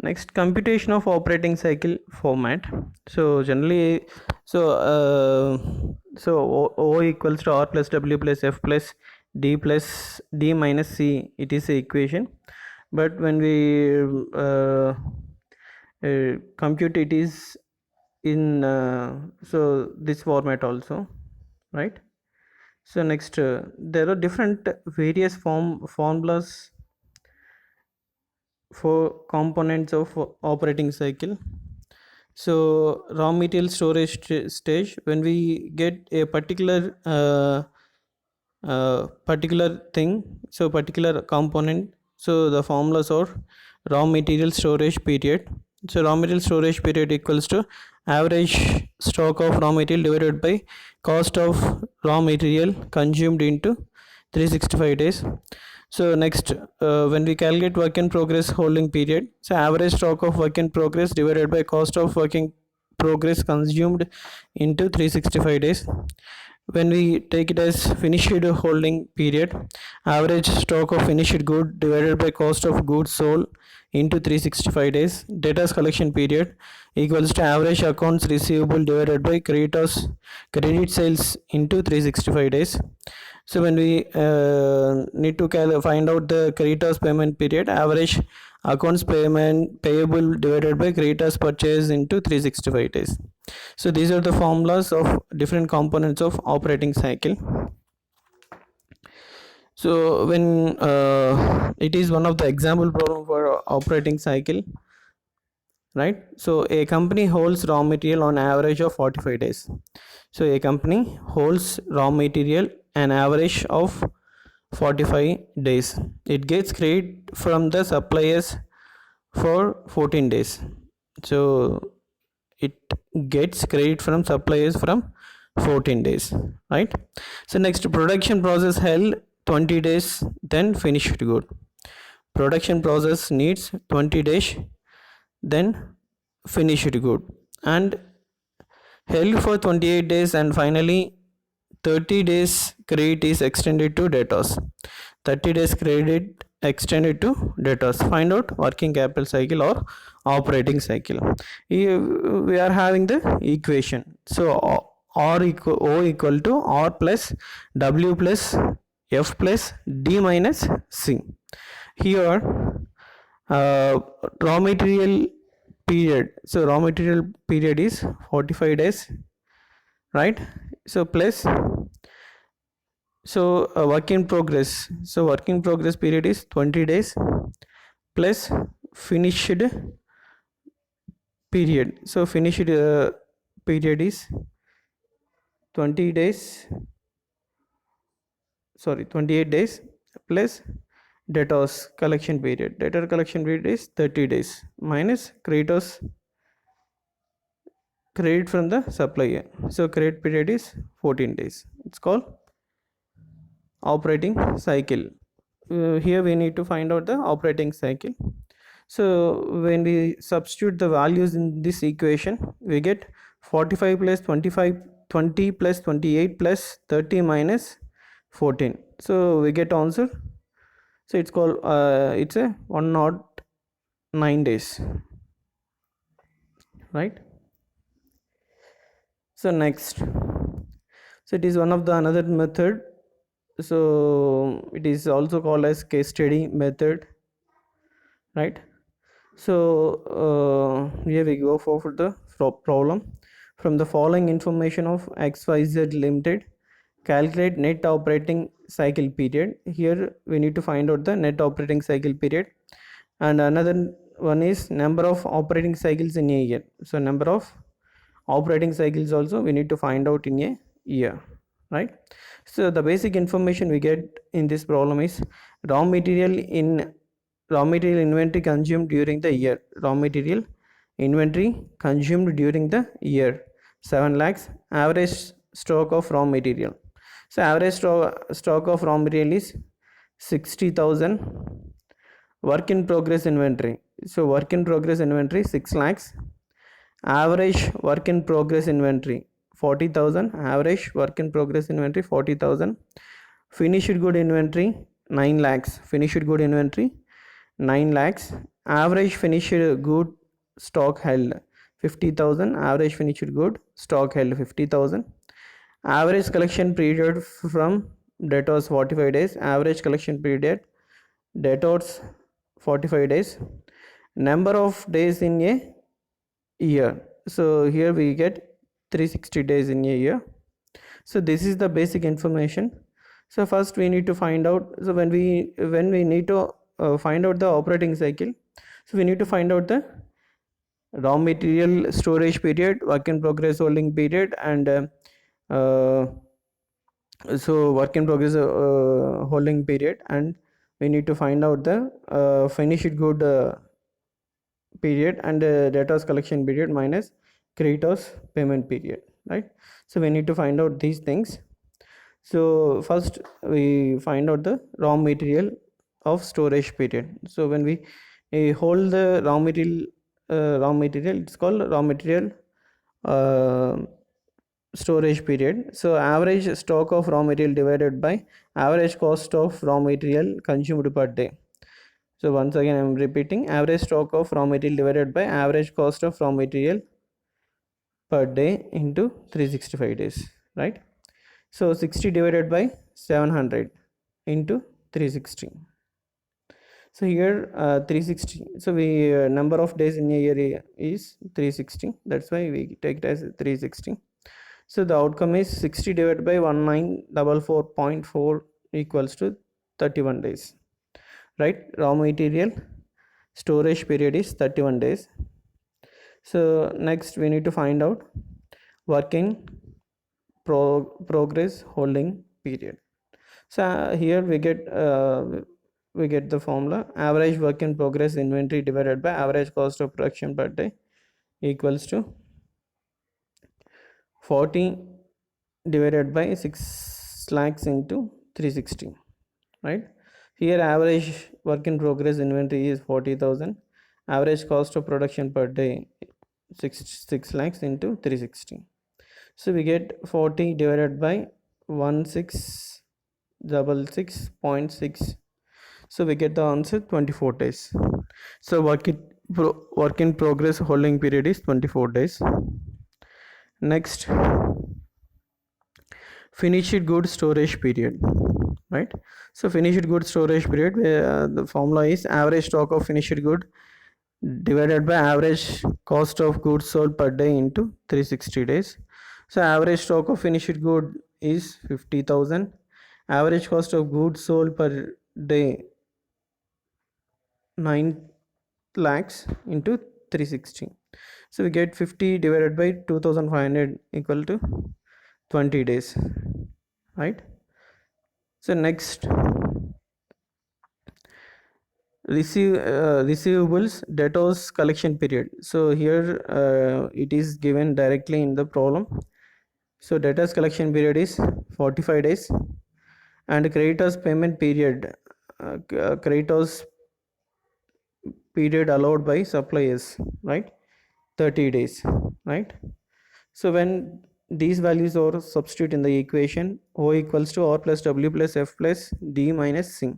Next, computation of operating cycle format. So generally, o equals to r plus w plus f plus d minus c. It is the equation, but when we compute it is in this format also, right? So next, there are different various formulas for components of operating cycle. So raw material storage stage, when we get a particular thing, so particular component, so the formulas are raw material storage period. So raw material storage period equals to average stock of raw material divided by cost of raw material consumed into 365 days. So next, when we calculate work in progress holding period, so average stock of work in progress divided by cost of work in progress consumed into 365 days. When we take it as finished holding period, average stock of finished good divided by cost of goods sold into 365 days. Debtors collection period equals to average accounts receivable divided by credit sales into 365 days. So when we need to find out the creditors payment period, average accounts payable divided by creditors purchase into 365 days. So these are the formulas of different components of operating cycle. So when it is one of the example problem for operating cycle, right? So a company holds raw material on average of 45 days. So a company holds raw material an average of 45 days. It gets credit from the suppliers for 14 days. So it gets credit from suppliers from 14 days, right? So next, production process held 20 days, then finished good. Production process needs 20 days, then finished good, and held for 28 days, and finally 30 days credit is extended to debtors. 30 days credit extended to debtors. Find out working capital cycle or operating cycle. Here we are having the equation. So O equal to R plus W plus F plus D minus C. Here raw material period. So raw material period is 45 days, right? So plus, so work in progress. So work in progress period is 20 days plus finished period. So finished period is 20 days, sorry, 28 days plus debtors collection period. Debtor collection period is 30 days minus credit from the supplier. So credit period is 14 days. It's called operating cycle. Here we need to find out the operating cycle. So when we substitute the values in this equation, we get 45 plus 25, 20 plus 28 plus 30 minus 14. So we get answer. So it's called it's a 109 days, right? So next, so it is one of the another method. So it is also called as case study method, right? So here we go for the problem. From the following information of XYZ Limited, calculate net operating cycle period. Here we need to find out the net operating cycle period, and another one is number of operating cycles in a year. So number of operating cycles also we need to find out in a year, right? So the basic information we get in this problem is raw material inventory consumed during the year. Raw material inventory consumed during the year 7 lakhs. Average stock of raw material. So average stock of raw material is 60,000. Work in progress inventory. So work in progress inventory 6 lakhs. Average work in progress inventory 40,000. Average work in progress inventory 40,000. Finished good inventory 9 lakhs. Finished good inventory 9 lakhs. average finished good stock held 50,000, average finished good stock held 50,000. Average collection period from debtors 45 days, average collection period debtors 45 days, number of days in a year. So here we get 360 days in a year. So this is the basic information. So first we need to find out, so when we need to find out the operating cycle, so we need to find out the raw material storage period, work in progress holding period, and uh, so work in progress holding period, and we need to find out the finished good period, and debtors collection period minus creditors payment period, right? So we need to find out these things. So first we find out the raw material of storage period. So when we hold the raw material, it's called raw material uh, storage period. So average stock of raw material divided by average cost of raw material consumed per day. So once again I am repeating, average stock of raw material divided by average cost of raw material per day into 365 days, right? So 60 divided by 700 into 360. So here 360, so we number of days in a year is 360, that's why we take it as 360. So the outcome is 60 divided by 1944.4 equals to 31 days, right? Raw material storage period is 31 days. So next we need to find out working progress holding period. So here we get the formula: average work in progress inventory divided by average cost of production per day equals to 40 divided by 6 lakhs into 360, right? Here average work in progress inventory is 40,000, average cost of production per day 6 lakhs into 360. So we get 40 divided by 1666.6. So we get the answer 24 days. So work in progress holding period is 24 days. Next, finished good storage period, right? So finished good storage period, the formula is average stock of finished good divided by average cost of goods sold per day into 360 days. So average stock of finished good is 50,000, average cost of goods sold per day 9 lakhs into 360. So we get 50 divided by 2500 equal to 20 days, right? So next, receivables debtors collection period. So here it is given directly in the problem. So debtors collection period is 45 days, and creditors payment period, creditors period allowed by suppliers, right? 30 days, right? So when these values are substitute in the equation, O equals to R plus W plus F plus D minus C.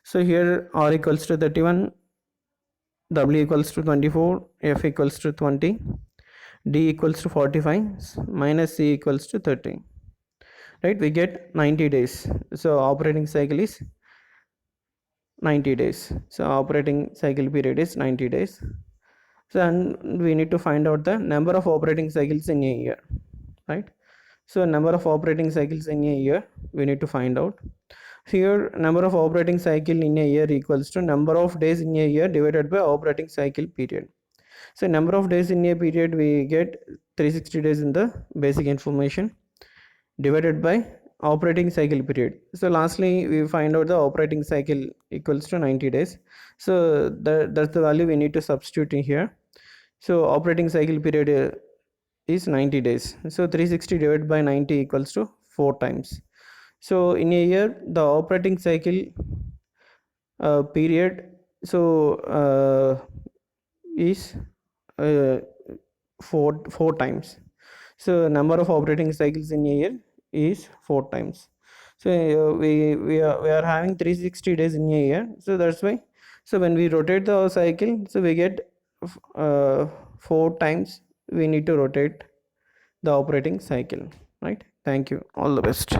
So here R equals to 31, W equals to 24, F equals to 20, D equals to 45, minus C equals to 30, right? We get 90 days. So operating cycle is 90 days. So operating cycle period is 90 days. So and we need to find out the number of operating cycles in a year, right? So number of operating cycles in a year we need to find out. Here number of operating cycle in a year equals to number of days in a year divided by operating cycle period. So number of days in a period we get 360 days in the basic information divided by operating cycle period. So lastly we find out the operating cycle equals to 90 days. So that's the value we need to substitute in here. So operating cycle period is 90 days. So 360 divided by 90 equals to 4 times. So in a year the operating cycle period is uh, four times. So number of operating cycles in a year is 4 times. So we are having 360 days in a year, so that's why So when we rotate the cycle, so we get 4 times we need to rotate the operating cycle, right? Thank you, all the best.